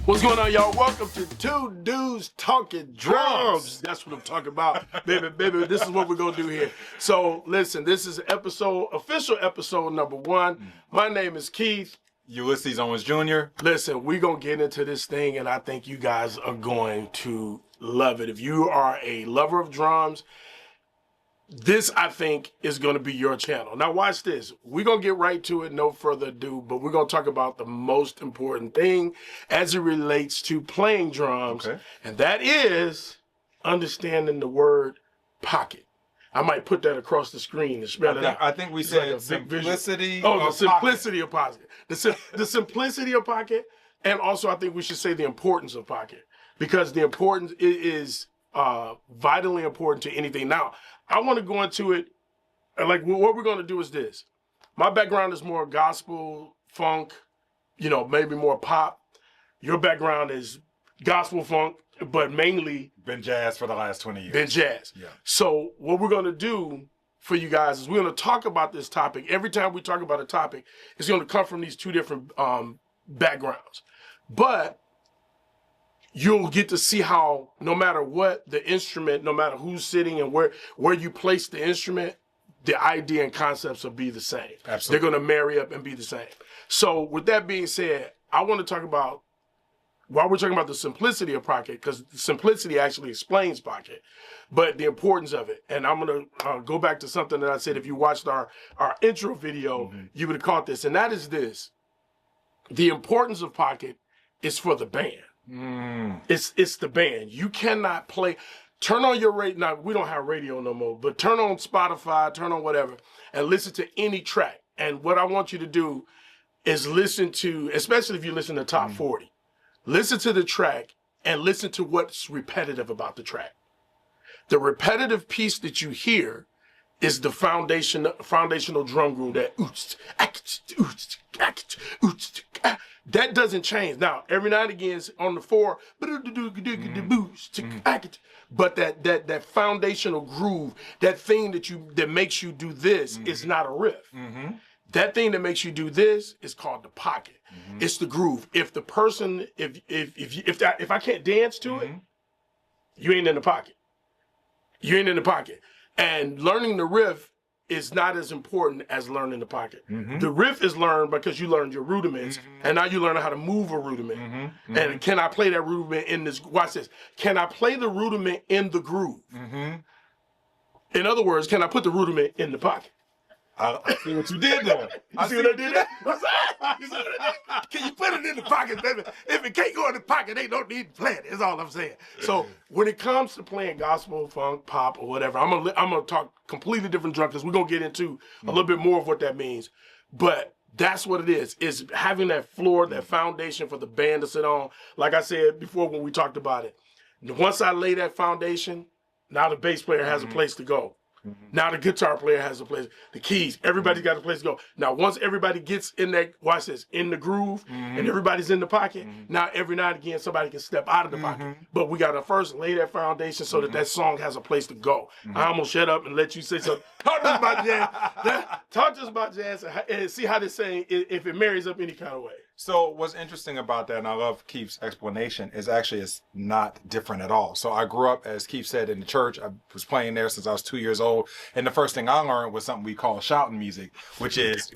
What's going on, y'all? Welcome to Two Dudes Talking Drums. That's what I'm talking about. baby, this is what we're going to do here. So, listen, this is official episode number 1. My name is Keith. Ulysses Owens Jr. Listen, we're going to get into this thing, and I think you guys are going to love it. If you are a lover of drums, this, I think, is going to be your channel. Now, watch this. We're going to get right to it, no further ado, but we're going to talk about the most important thing as it relates to playing drums, and that is understanding the word pocket. I might put that across the screen to spell it out. I think we said like simplicity. Oh, the simplicity of pocket. The simplicity of pocket, and also I think we should say the importance of pocket, because the importance is vitally important to anything. Now, I want to go into it, like what we're going to do is this. My background is more gospel, funk, maybe more pop. Your background is gospel, funk, but mainly been jazz for the last 20 years. Been jazz. Yeah. So what we're going to do for you guys is we're going to talk about this topic. Every time we talk about a topic, it's going to come from these two different backgrounds. But you'll get to see how no matter what the instrument, no matter who's sitting and where you place the instrument, the idea and concepts will be the same. Absolutely. They're going to marry up and be the same. So with that being said, I want to talk about, while we're talking about the simplicity of pocket, because simplicity actually explains pocket, but the importance of it. And I'm going to go back to something that I said. If you watched our intro video, you would have caught this. And that is this. The importance of pocket is for the band. It's the band. You cannot play. Turn on your radio. Now, we don't have radio no more, but turn on Spotify, turn on whatever, and listen to any track. And what I want you to do is listen to, especially if you listen to Top 40, listen to the track and listen to what's repetitive about the track. The repetitive piece that you hear is the foundational drum groove that doesn't change. Now, every now and again, it's on the 4, but that foundational groove, that thing that makes you do this is not a riff. That thing that makes you do this is called the pocket. It's the groove. If the person, if I can't dance to it, you ain't in the pocket. You ain't in the pocket. And learning the riff is not as important as learning the pocket. The riff is learned because you learned your rudiments, and now you learn how to move a rudiment. And can I play that rudiment in this? Watch this. Can I play the rudiment in the groove? In other words, can I put the rudiment in the pocket? I see what you did there. You see what I did there? Can you put it in the pocket, baby? If it can't go in the pocket, they don't need to play it. That's all I'm saying. So when it comes to playing gospel, funk, pop, or whatever, I'm gonna talk completely different drum, because we're gonna get into a little bit more of what that means. But that's what it is having that floor, that foundation for the band to sit on. Like I said before when we talked about it, once I lay that foundation, now the bass player has a place to go. Now the guitar player has a place, the keys, everybody's got a place to go. Now once everybody gets in that, watch this, in the groove, and everybody's in the pocket, now every now and again somebody can step out of the pocket. But we gotta first lay that foundation so that song has a place to go. I almost shut up and let you say something. Talk to us about jazz. Talk to us about jazz and see how this saying, if it marries up any kind of way. So what's interesting about that, and I love Keith's explanation, is actually it's not different at all. So I grew up, as Keith said, in the church. I was playing there since I was 2 years old. And the first thing I learned was something we call shouting music, which is,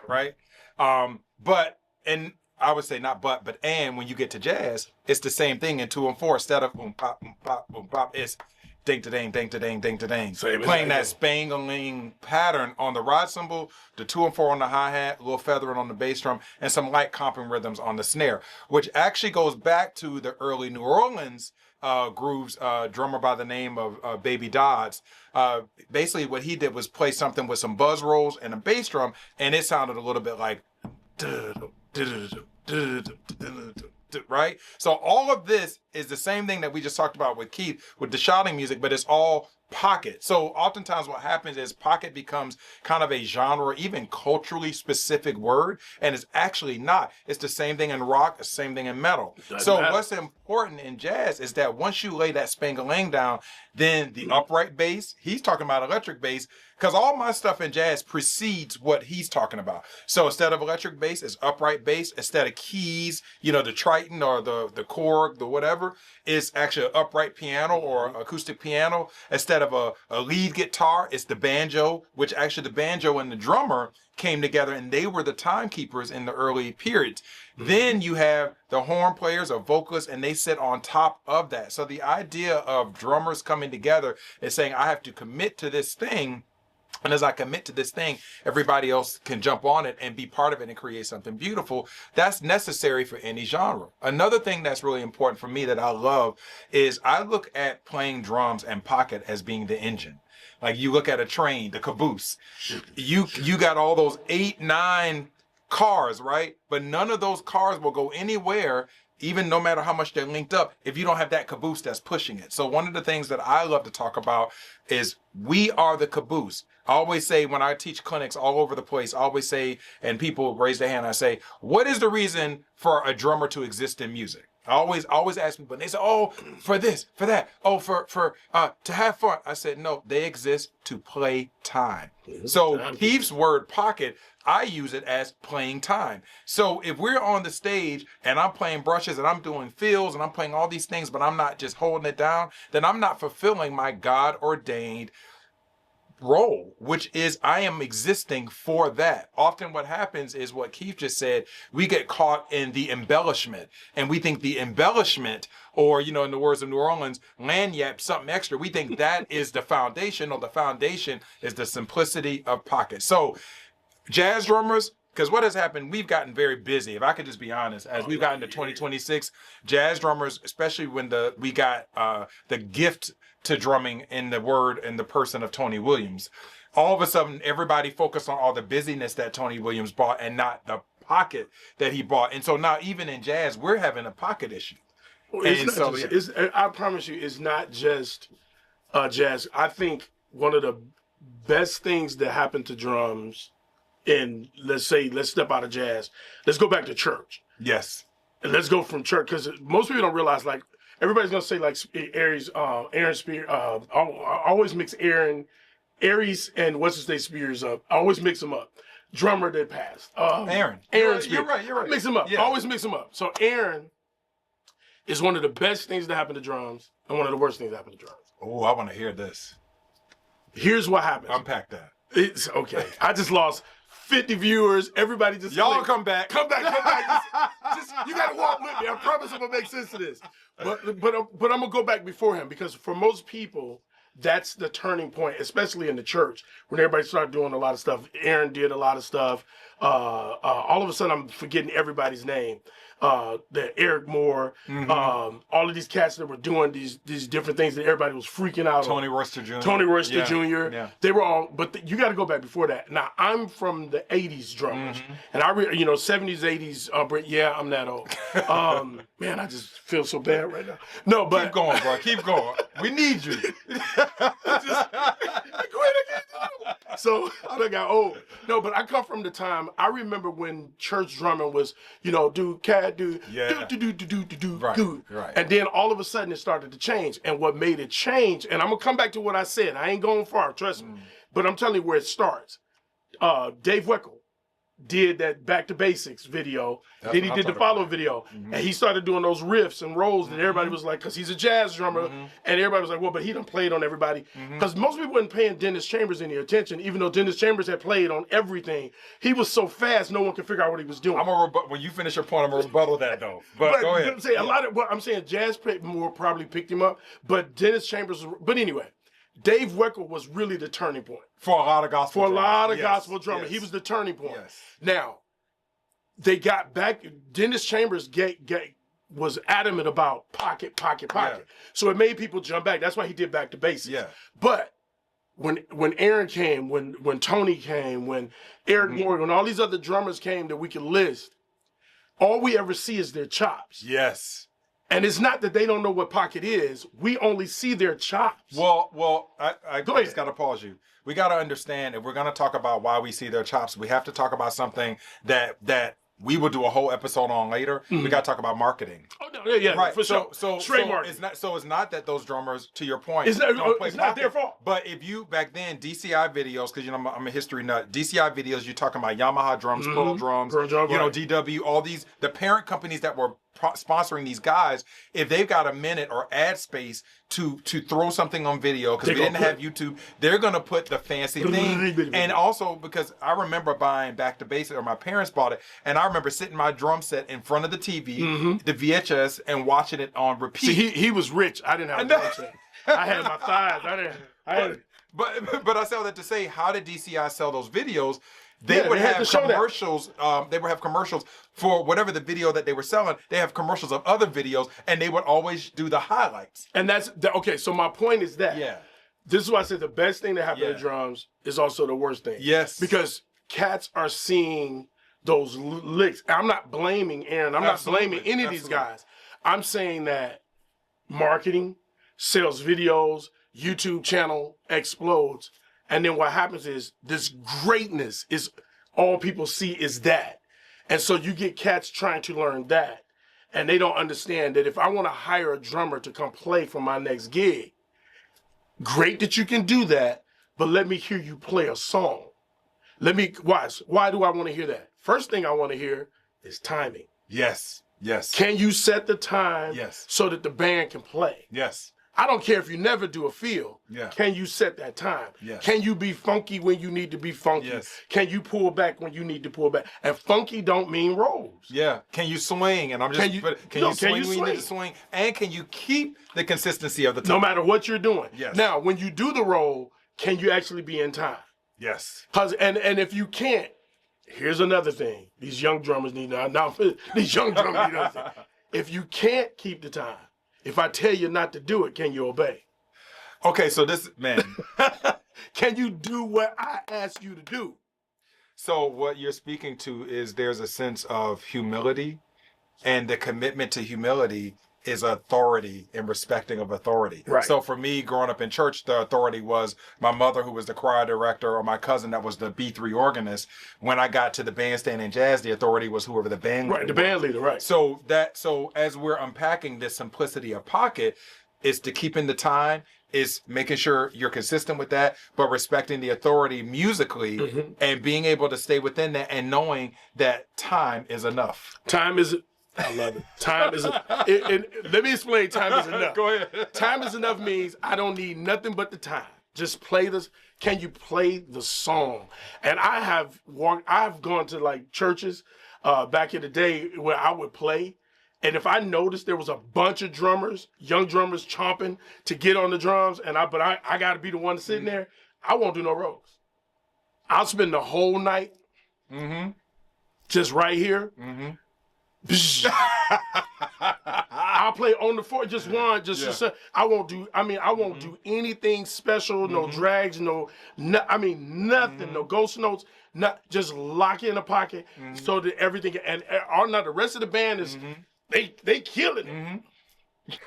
right? And I would say not but and when you get to jazz, it's the same thing in 2 and 4. Instead of pop, boom, pop, it's ding-ta-ding, ding-ta-ding, ding-ta-ding. Playing that spangling pattern on the rod cymbal, the 2 and 4 on the hi-hat, a little feathering on the bass drum, and some light comping rhythms on the snare, which actually goes back to the early New Orleans grooves, drummer by the name of Baby Dodds. Basically what he did was play something with some buzz rolls and a bass drum, and it sounded a little bit like right? So all of this is the same thing that we just talked about with Keith, with the shouting music, but it's all pocket. So oftentimes what happens is pocket becomes kind of a genre, even culturally specific word, and it's actually not. It's the same thing in rock, the same thing in metal. So what's important in jazz is that once you lay that spangalang down, then the upright bass, he's talking about electric bass, because all my stuff in jazz precedes what he's talking about. So instead of electric bass, it's upright bass. Instead of keys, you know, the Triton or the Korg, the whatever, is actually an upright piano or acoustic piano. Instead of a lead guitar, it's the banjo, which actually the banjo and the drummer came together, and they were the timekeepers in the early periods. Then you have the horn players or vocalists, and they sit on top of that. So the idea of drummers coming together is saying, I have to commit to this thing. And as I commit to this thing, everybody else can jump on it and be part of it and create something beautiful. That's necessary for any genre. Another thing that's really important for me that I love is I look at playing drums and pocket as being the engine. Like you look at a train, the caboose. You got all those 8, 9 cars, right? But none of those cars will go anywhere, even no matter how much they're linked up, if you don't have that caboose that's pushing it. So one of the things that I love to talk about is we are the caboose. I always say when I teach clinics all over the place, I always say, and people raise their hand, I say, what is the reason for a drummer to exist in music? I always ask people, and they say, oh, for this, for that, oh, for to have fun. I said, no, they exist to play time. So Keith's word pocket, I use it as playing time. So if we're on the stage and I'm playing brushes and I'm doing fills and I'm playing all these things, but I'm not just holding it down, then I'm not fulfilling my God-ordained role, which is I am existing for that. Often what happens is what Keith just said, we get caught in the embellishment, and we think the embellishment, or, you know, in the words of New Orleans, lagniappe, something extra, we think that is the foundation, or the foundation is the simplicity of pocket. So jazz drummers, because what has happened, we've gotten very busy. If I could just be honest, as we've gotten to 2026, jazz drummers, especially when we got the gift to drumming in the word and the person of Tony Williams, all of a sudden everybody focused on all the busyness that Tony Williams brought and not the pocket that he brought. And so now even in jazz, we're having a pocket issue. I promise you, it's not just jazz. I think one of the best things that happened to drums, and let's step out of jazz, let's go back to church. Yes. And let's go from church, because most people don't realize, like, everybody's gonna say like Aaron Spears. I always mix Aries and what's his name Spears up. I always mix them up. Drummer that passed. Aaron. Spears. You're right. Mix them up. Yeah. I always mix them up. So Aaron is one of the best things that happen to drums and one of the worst things that happen to drums. Oh, I want to hear this. Here's what happens. Unpack that. It's okay. I just lost 50 viewers. Everybody just y'all come back. Come back. Just you gotta walk with me. I promise I'm gonna make sense of this. But I'm gonna go back before him, because for most people, that's the turning point, especially in the church, when everybody started doing a lot of stuff. Aaron did a lot of stuff. All of a sudden, I'm forgetting everybody's name. Eric Moore, all of these cats that were doing these different things that everybody was freaking out on. Tony Royster Jr. Yeah. They were all, but you got to go back before that. Now, I'm from the 80s drummers, and 70s, 80s, yeah, I'm that old. Man, I just feel so bad right now. No, but. Keep going, bro. Keep going. We need you. So I done got old. No, but I come from the time, I remember when church drumming was, do cat, do. Right. And then all of a sudden it started to change. And what made it change, and I'm going to come back to what I said. I ain't going far, trust me. But I'm telling you where it starts. Dave Weckl did that Back to Basics video. Then he did the follow video. And he started doing those riffs and rolls that everybody was like, because he's a jazz drummer. And everybody was like, well, but he done played on everybody. Because most people weren't paying Dennis Chambers any attention, even though Dennis Chambers had played on everything. He was so fast, no one could figure out what he was doing. When you finish your point, I'm going to rebuttal that, though. But go ahead. I'm saying jazz more probably picked him up, but Dennis Chambers, but anyway, Dave Weckl was really the turning point. For a lot of gospel gospel drumming. Yes. He was the turning point. Yes. Now, they got back, Dennis Chambers was adamant about pocket. Yeah. So it made people jump back. That's why he did Back to Basics. Yeah. But when Aaron came, when Tony came, when Eric Moore, when all these other drummers came that we could list, all we ever see is their chops. Yes. And it's not that they don't know what pocket is. We only see their chops. Well, I just got to pause you. We got to understand, if we're going to talk about why we see their chops, we have to talk about something that we will do a whole episode on later. We got to talk about marketing. Oh no, yeah, right. For sure. So marketing. It's not that those drummers, to your point, it's don't play not their fault. But if you back then DCI videos, because I'm a history nut. DCI videos, you're talking about Yamaha drums, Pearl drums, DW, all these the parent companies that were sponsoring these guys. If they've got a minute or ad space to throw something on video, because we didn't have YouTube, they're gonna put the fancy thing. And also because I remember buying Back to Basics, or my parents bought it, and I remember sitting my drum set in front of the TV, the VHS, and watching it on repeat. See, he was rich. I didn't have a drum set. I had my thighs. But I sell that to say, how did DCI sell those videos? They would have commercials. They would have commercials for whatever the video that they were selling. They have commercials of other videos, and they would always do the highlights. And that's okay. So my point is that this is why I said the best thing that happened to drums is also the worst thing. Yes, because cats are seeing those licks. I'm not blaming Aaron. I'm not blaming any of these guys. I'm saying that marketing, sales videos, YouTube channel explodes. And then what happens is this greatness is all people see is that. And so you get cats trying to learn that. And they don't understand that if I want to hire a drummer to come play for my next gig, great that you can do that, but let me hear you play a song. Why do I want to hear that? First thing I want to hear is timing. Yes. Can you set the time so that the band can play? Yes. I don't care if you never do a feel. Yeah. Can you set that time? Yes. Can you be funky when you need to be funky? Yes. Can you pull back when you need to pull back? And funky don't mean rolls. Yeah. Can you swing? And I'm just can you swing when you need to swing? And can you keep the consistency of the time? No matter what you're doing. Yes. Now, when you do the roll, can you actually be in time? Yes. And if you can't, here's another thing. These young drummers need to understand. If you can't keep the time, if I tell you not to do it, can you obey? Okay, so this, man. Can you do what I ask you to do? So what you're speaking to is there's a sense of humility, and the commitment to humility is authority and respecting of authority. Right. So for me, growing up in church, the authority was my mother, who was the choir director, or my cousin that was the B3 organist. When I got to the bandstand and jazz, the authority was whoever the band leader was. The band leader, right. So as we're unpacking this simplicity of pocket, is to keeping the time, is making sure you're consistent with that, but respecting the authority musically and being able to stay within that and knowing that time is enough. I love it. Time is let me explain time is enough. Go ahead. Time is enough means I don't need nothing but the time. Just play this. Can you play the song? And I've gone to like churches back in the day where I would play. And if I noticed there was a bunch of drummers, young drummers chomping to get on the drums, but I got to be the one sitting there, I won't do no rolls. I'll spend the whole night just right here. I'll play on the floor, just one, I won't do anything special, no drags, nothing, no ghost notes, just lock in the pocket so that everything, and now the rest of the band is, they killing it.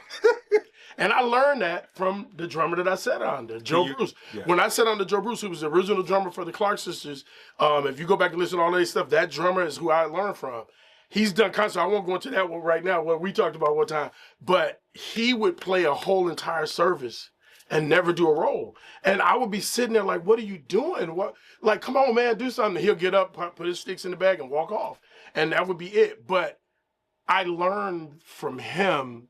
And I learned that from the drummer that I sat under, Joe Bruce. Yeah. When I sat under Joe Bruce, who was the original drummer for the Clark Sisters, if you go back and listen to all that stuff, that drummer is who I learned from. He's done concerts. I won't go into that one right now, what we talked about one time. But he would play a whole entire service and never do a roll. And I would be sitting there like, what are you doing? Like, come on, man, do something. He'll get up, put his sticks in the bag, and walk off. And that would be it. But I learned from him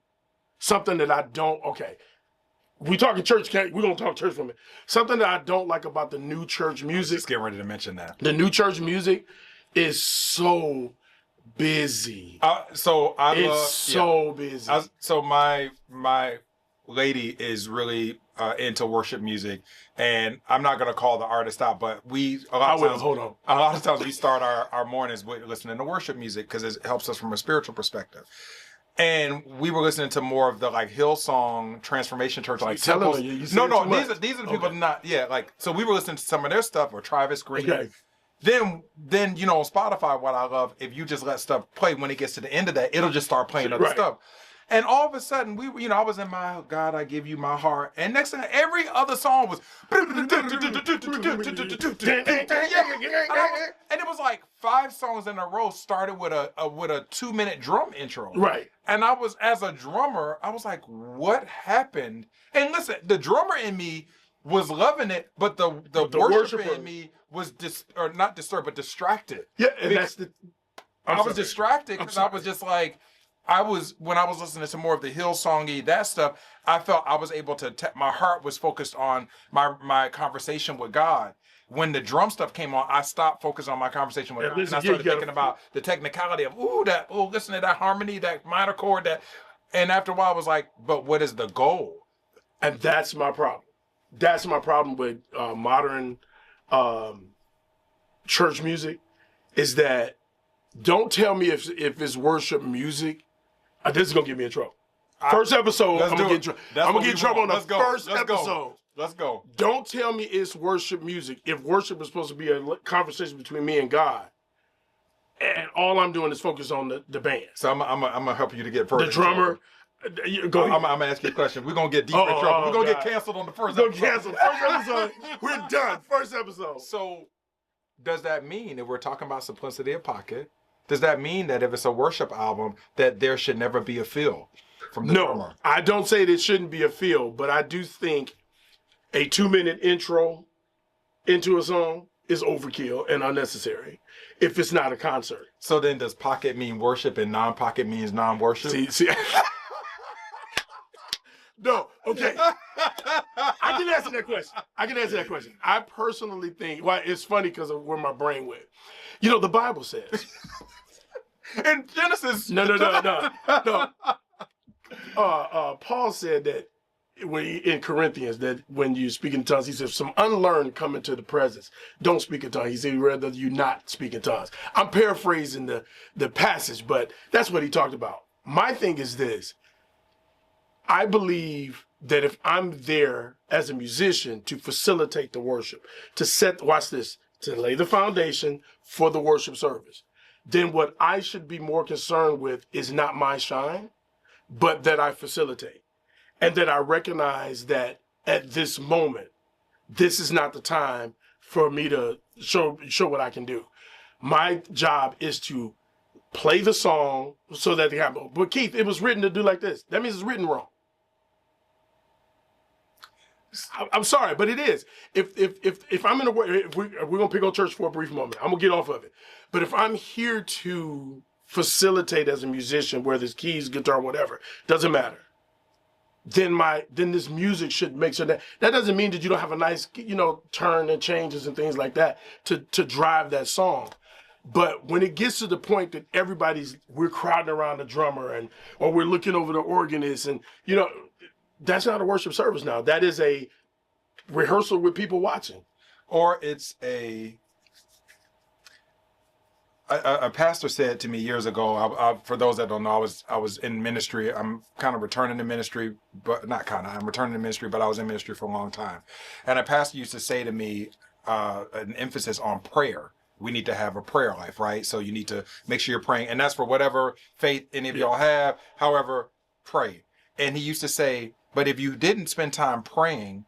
something that I don't, we talking church, we're going to talk church for a minute. Something that I don't like about the new church music. Just get ready to mention that. The new church music is so busy. So busy. So my lady is really into worship music, and I'm not gonna call the artist out, but a lot of times we start our mornings with listening to worship music because it helps us from a spiritual perspective. And we were listening to more of the like Hillsong Transformation Church, like no, these are the people so we were listening to some of their stuff, or Travis Green. Okay. Then on Spotify, what I love, if you just let stuff play, when it gets to the end of that, it'll just start playing other stuff. And all of a sudden, I was in my God, I give you my heart. And next thing, every other song was, and it was like 5 songs in a row started with a 2-minute drum intro. Right. And I was, as a drummer, I was like, what happened? And listen, the drummer in me was loving it, but the worshiper in me was not disturbed, but distracted. Yeah, and I was distracted because I was just like, when I was listening to more of the Hillsongy, that stuff, I felt I was able to, my heart was focused on my conversation with God. When the drum stuff came on, I stopped focusing on my conversation with God. And I started thinking about the technicality of, listen to that harmony, that minor chord, and after a while I was like, but what is the goal? And that's my problem. That's my problem with modern church music, is that don't tell me if it's worship music. This is gonna get me in trouble. First episode, I'm gonna get in trouble. I'm gonna get in trouble on the first episode. Let's go. Don't tell me it's worship music if worship is supposed to be a conversation between me and God, and all I'm doing is focus on the band. So I'm gonna help you to get further. The drummer. Go ahead. I'm gonna ask you a question. We're gonna get deep in trouble. We're gonna get canceled on the first episode. Canceled. First episode. We're done. First episode. So, does that mean, if we're talking about simplicity of pocket, does that mean that if it's a worship album, that there should never be a feel from the drummer? No, I don't say there shouldn't be a feel, but I do think a 2-minute intro into a song is overkill and unnecessary if it's not a concert. So then does pocket mean worship and non-pocket means non-worship? See. No, okay. I can answer that question. I personally think, it's funny because of where my brain went. The Bible says. In Genesis. No. Paul said that in Corinthians, that when you speak in tongues, he said, if some unlearned come into the presence, don't speak in tongues. He said, rather you not speak in tongues. I'm paraphrasing the passage, but that's what he talked about. My thing is this. I believe that if I'm there as a musician to facilitate the worship, to lay the foundation for the worship service, then what I should be more concerned with is not my shine, but that I facilitate. And that I recognize that at this moment, this is not the time for me to show what I can do. My job is to play the song so that they happen. But Keith, it was written to do like this. That means it's written wrong. I'm sorry, but it is. If I'm in a way, if we're gonna pick on church for a brief moment, I'm gonna get off of it. But if I'm here to facilitate as a musician, whether it's keys, guitar, whatever, doesn't matter. Then this music should make sure that doesn't mean that you don't have a nice, turn and changes and things like that to drive that song. But when it gets to the point that we're crowding around the drummer or we're looking over the organist and, that's not a worship service now. That is a rehearsal with people watching. Or it's a pastor said to me years ago, for those that don't know, I was in ministry. I'm kind of returning to ministry, I'm returning to ministry, but I was in ministry for a long time. And a pastor used to say to me, an emphasis on prayer. We need to have a prayer life, right? So you need to make sure you're praying. And that's for whatever faith any of y'all have. However, pray. And he used to say, but if you didn't spend time praying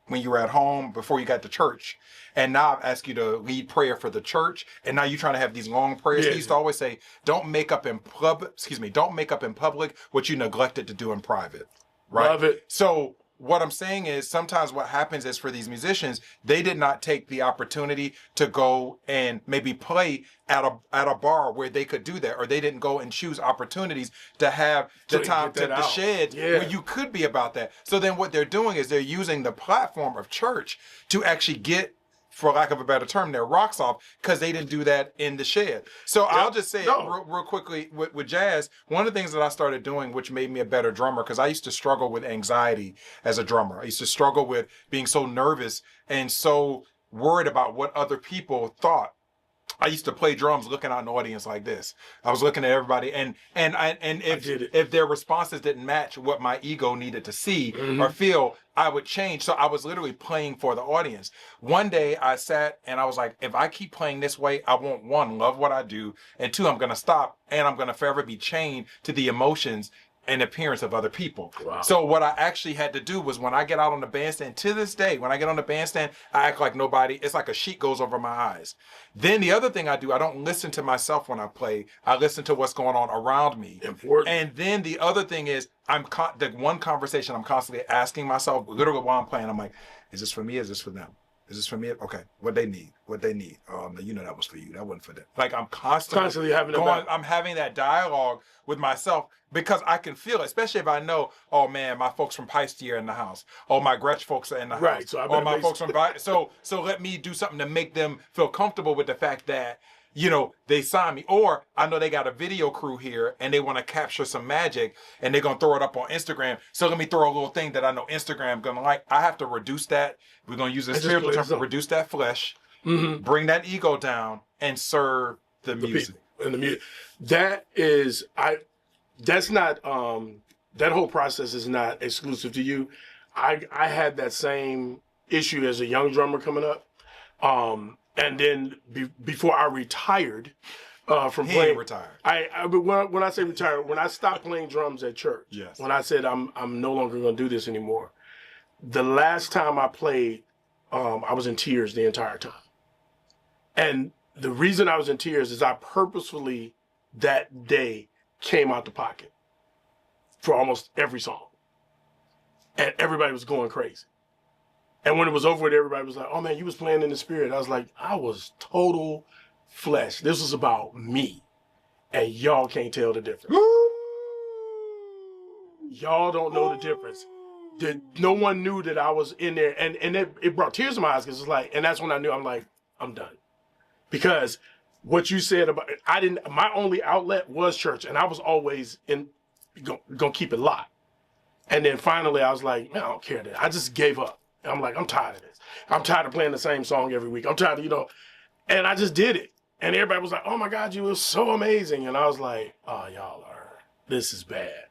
when you were at home before you got to church, and now I've asked you to lead prayer for the church, and now you're trying to have these long prayers. He used to always say, don't make up in public what you neglected to do in private. Right? Love it. So what I'm saying is sometimes what happens is for these musicians, they did not take the opportunity to go and maybe play at a bar where they could do that, or they didn't go and choose opportunities to have the time to the shed where you could be about that. So then what they're doing is they're using the platform of church to actually get, for lack of a better term, their rocks off because they didn't do that in the shed. So I'll just say real quickly with jazz, one of the things that I started doing, which made me a better drummer, because I used to struggle with anxiety as a drummer. I used to struggle with being so nervous and so worried about what other people thought. I used to play drums looking out in the audience like this. I was looking at everybody, and if their responses didn't match what my ego needed to see or feel, I would change. So I was literally playing for the audience. One day I sat and I was like, if I keep playing this way, I won't, 1, love what I do, and 2, I'm going to stop and I'm going to forever be chained to the emotions and appearance of other people. Wow. So what I actually had to do was when I get out on the bandstand, to this day, when I get on the bandstand, I act like nobody, it's like a sheet goes over my eyes. Then the other thing I do, I don't listen to myself when I play. I listen to what's going on around me. Important. And then the other thing is, the one conversation I'm constantly asking myself, literally while I'm playing, I'm like, is this for me? Is this for them? Is this for me? Okay, what they need? No, you know that was for you. That wasn't for them. Like I'm constantly having I'm having that dialogue with myself because I can feel it, especially if I know, oh man, my folks from Peisty are in the house. Oh, my Gretsch folks are in the house. Right. So I or my folks from so let me do something to make them feel comfortable with the fact that, you know, they signed me. Or I know they got a video crew here and they want to capture some magic and they're going to throw it up on Instagram. So let me throw a little thing that I know Instagram going to like. I have to reduce that. We're going to use a spiritual term to reduce that flesh, bring that ego down, and serve the music. And the music. That's not, that whole process is not exclusive to you. I had that same issue as a young drummer coming up. And then before I retired from playing, retired. When I say retired, when I stopped playing drums at church, yes. When I said I'm no longer going to do this anymore, the last time I played, I was in tears the entire time. And the reason I was in tears is I purposefully that day came out the pocket for almost every song, and everybody was going crazy. And when it was over with, everybody was like, oh man, you was playing in the spirit. I was like, I was total flesh. This was about me. And y'all can't tell the difference. Y'all don't know the difference. No one knew that I was in there. And it brought tears to my eyes because it's like, and that's when I knew, I'm like, I'm done. Because what you said about, my only outlet was church. And I was always gonna keep it locked. And then finally I was like, man, I don't care that. I just gave up. I'm like, I'm tired of this. I'm tired of playing the same song every week. I'm tired of, and I just did it. And everybody was like, oh my God, you were so amazing. And I was like, oh, this is bad.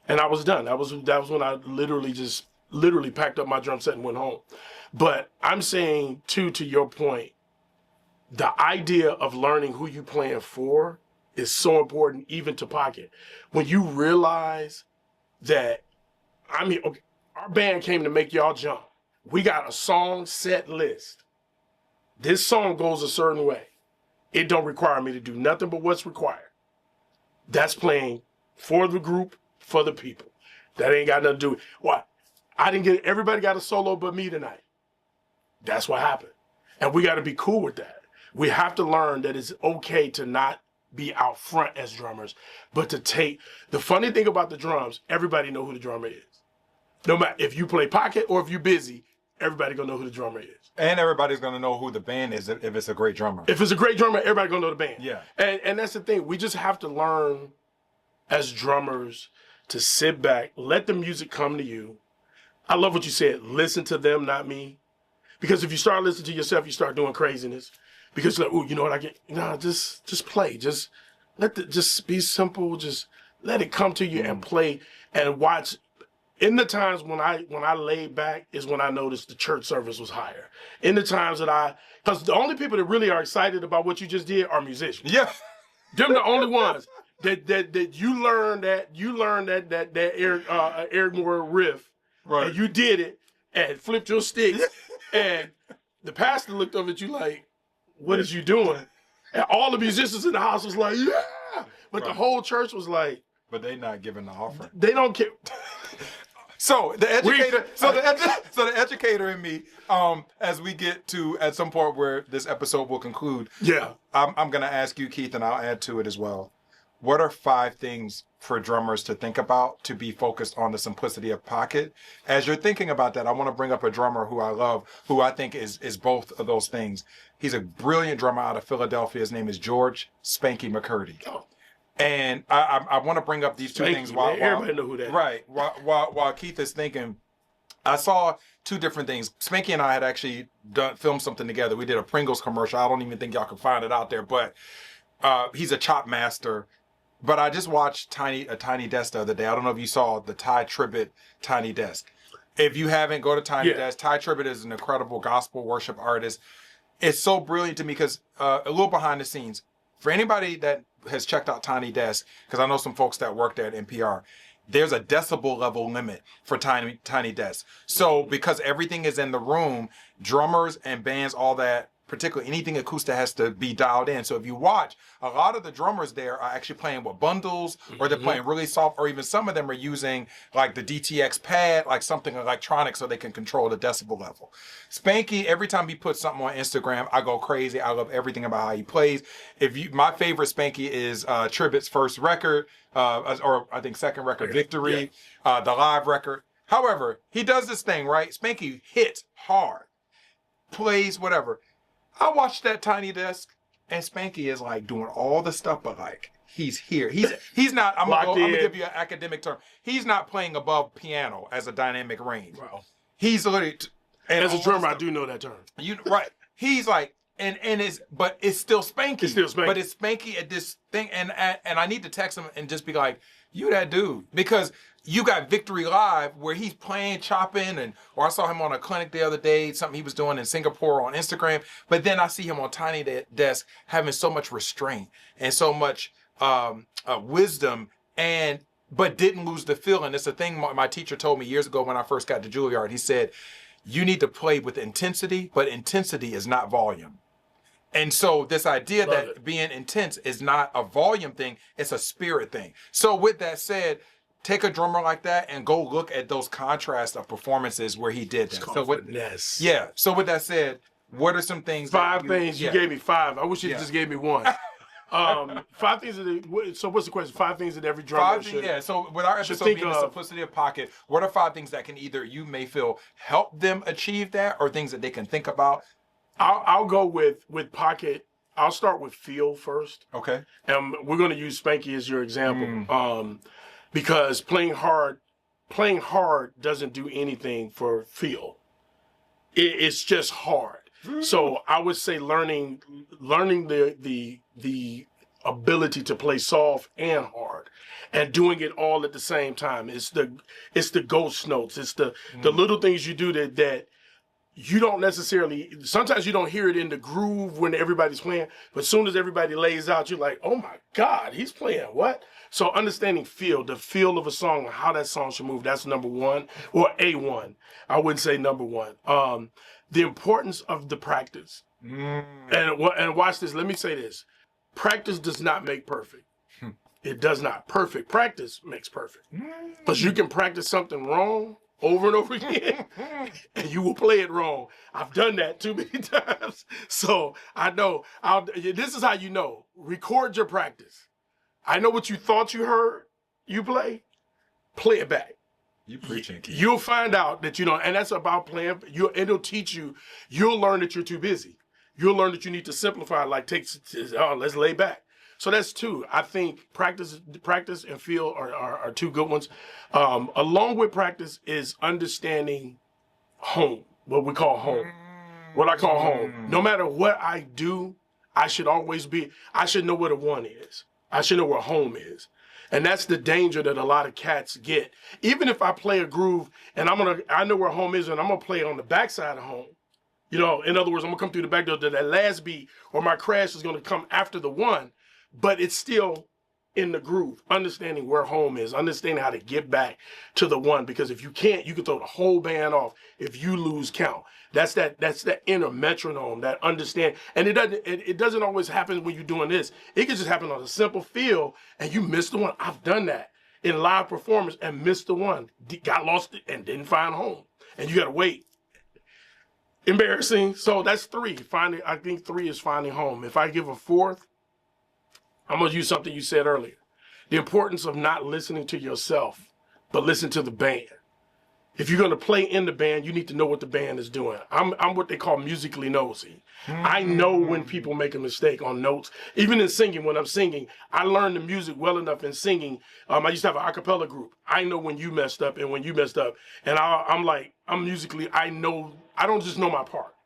And I was done. That was when I literally packed up my drum set and went home. But I'm saying too, to your point, the idea of learning who you playing for is so important even to pocket. When you realize that, okay, our band came to make y'all jump. We got a song set list. This song goes a certain way. It don't require me to do nothing but what's required. That's playing for the group, for the people. That ain't got nothing to do with what? Everybody got a solo but me tonight. That's what happened. And we got to be cool with that. We have to learn that it's okay to not be out front as drummers, but to take, the funny thing about the drums, everybody know who the drummer is. No matter if you play pocket or if you're busy, everybody gonna know who the drummer is. And everybody's gonna know who the band is if it's a great drummer. If it's a great drummer, everybody gonna know the band. Yeah. And that's the thing. We just have to learn as drummers to sit back, let the music come to you. I love what you said. Listen to them, not me. Because if you start listening to yourself, you start doing craziness. Because like, oh, you know what I get? No, just play. Just be simple. Just let it come to you and play and watch. In the times when I laid back is when I noticed the church service was higher. In the times that because the only people that really are excited about what you just did are musicians. Yeah, them the only ones that you learned that Eric Moore riff, right? And you did it and flipped your sticks, and the pastor looked over at you like, "What is you doing?" And all the musicians in the house was like, "Yeah," but the whole church was like, "But they not giving the offering. They don't care." So the educator in me, as we get to at some point where this episode will conclude, I'm going to ask you, Keith, and I'll add to it as well. What are 5 things for drummers to think about to be focused on the simplicity of pocket? As you're thinking about that, I want to bring up a drummer who I love, who I think is both of those things. He's a brilliant drummer out of Philadelphia. His name is George Spanky McCurdy. Oh. And I want to bring up these 2 things while everybody know who that is. Right. While Keith is thinking, I saw 2 different things. Spanky and I had actually filmed something together. We did a Pringles commercial. I don't even think y'all can find it out there, but he's a chop master. But I just watched a Tiny Desk the other day. I don't know if you saw the Ty Tribbett Tiny Desk. If you haven't, go to Tiny Desk. Ty Tribbett is an incredible gospel worship artist. It's so brilliant to me because a little behind the scenes. For anybody that has checked out Tiny Desk, because I know some folks that work there at NPR, there's a decibel level limit for tiny desks. So because everything is in the room, drummers and bands, all that, particularly anything acoustic has to be dialed in. So if you watch, a lot of the drummers there are actually playing with bundles, or they're playing really soft, or even some of them are using like the DTX pad, like something electronic, so they can control the decibel level. Spanky, every time he puts something on Instagram, I go crazy. I love everything about how he plays. My favorite Spanky is Tribbet's first record, or I think second record, Victory, the live record. However, he does this thing, right? Spanky hits hard, plays whatever. I watched that tiny desk, and Spanky is like doing all the stuff, but like he's here. He's not. I'm gonna give you an academic term. He's not playing above piano as a dynamic range. Wow. He's literally. And as a drummer, I do know that term. Right. He's like, but it's still Spanky. It's still Spanky. But it's Spanky at this thing, and I need to text him and just be like, you that dude, because you got Victory Live where he's playing, chopping, or I saw him on a clinic the other day, something he was doing in Singapore on Instagram. But then I see him on Tiny Desk having so much restraint and so much wisdom, but didn't lose the feel. And it's a thing my teacher told me years ago when I first got to Juilliard. He said, you need to play with intensity, but intensity is not volume. And so this idea that being intense is not a volume thing, it's a spirit thing. So with that said, take a drummer like that and go look at those contrasts of performances where he did that. So with that said, what are some things? Five things. You gave me five. I wish you just gave me one. 5 things so what's the question? 5 things that every drummer should. Yeah. So with our episode being the simplicity of pocket, what are 5 things that can either you may feel help them achieve that, or things that they can think about? I'll go with pocket. I'll start with feel first. Okay. And we're going to use Spanky as your example, because playing hard doesn't do anything for feel. It's just hard. So I would say learning the ability to play soft and hard, and doing it all at the same time. It's the ghost notes. It's the little things you do that you don't necessarily, sometimes you don't hear it in the groove when everybody's playing, but as soon as everybody lays out, you're like, oh my God, he's playing what? So understanding the feel of a song, and how that song should move, that's number one, or A1. I wouldn't say number one. The importance of the practice. And watch this, let me say this. Practice does not make perfect. It does not. Perfect practice makes perfect. Because you can practice something wrong over and over again, and you will play it wrong. I've done that too many times. So I know, this is how you know. Record your practice. I know what you thought you heard you play it back. You preaching. You'll find out that you know, and that's about playing. It'll teach you. You'll learn that you're too busy. You'll learn that you need to simplify, like let's lay back. So that's 2. I think practice and feel are 2 good ones. Along with practice is understanding home, what we call home. What I call home. No matter what I do, I should know what a 1 is. I should know where home is. And that's the danger that a lot of cats get. Even if I play a groove and I know where home is, and I'm gonna play it on the backside of home. You know, in other words, I'm gonna come through the back door to that last beat, or my crash is gonna come after the 1. But it's still in the groove, understanding where home is, understanding how to get back to the 1. Because if you can't, you can throw the whole band off if you lose count. That's that inner metronome, that understand. And it doesn't always happen when you're doing this. It can just happen on a simple feel, and you miss the 1. I've done that in live performance and missed the 1, got lost and didn't find home, and you got to wait. Embarrassing. So that's 3. I think 3 is finding home. If I give a 4th. I'm going to use something you said earlier. The importance of not listening to yourself, but listen to the band. If you're going to play in the band, you need to know what the band is doing. I'm what they call musically nosy. I know when people make a mistake on notes. Even in singing, when I'm singing, I learned the music well enough in singing. I used to have an a cappella group. I know when you messed up and when you messed up. And I'm musically, I don't just know my part.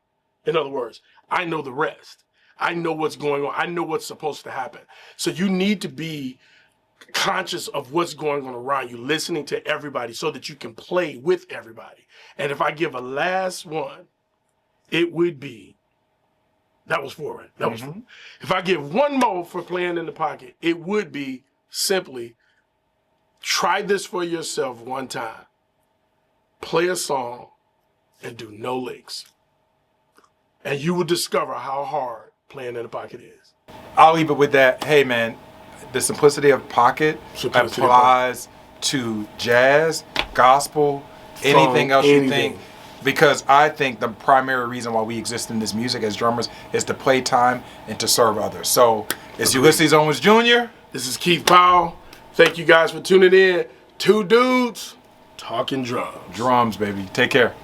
In other words, I know the rest. I know what's going on. I know what's supposed to happen. So you need to be conscious of what's going on around you, listening to everybody so that you can play with everybody. And if I give a last one, it would be, that was 4, right? That was 4. If I give one more for playing in the pocket, it would be simply Try this for yourself one time. Play a song and do no licks. And you will discover how hard playing in the pocket is. I'll leave it with that. Hey, man, the simplicity of pocket applies to jazz, gospel, anything else you think. Because I think the primary reason why we exist in this music as drummers is to play time and to serve others. So it's Ulysses Owens Jr. This is Keith Powell. Thank you guys for tuning in. Two dudes talking drums. Drums, baby. Take care.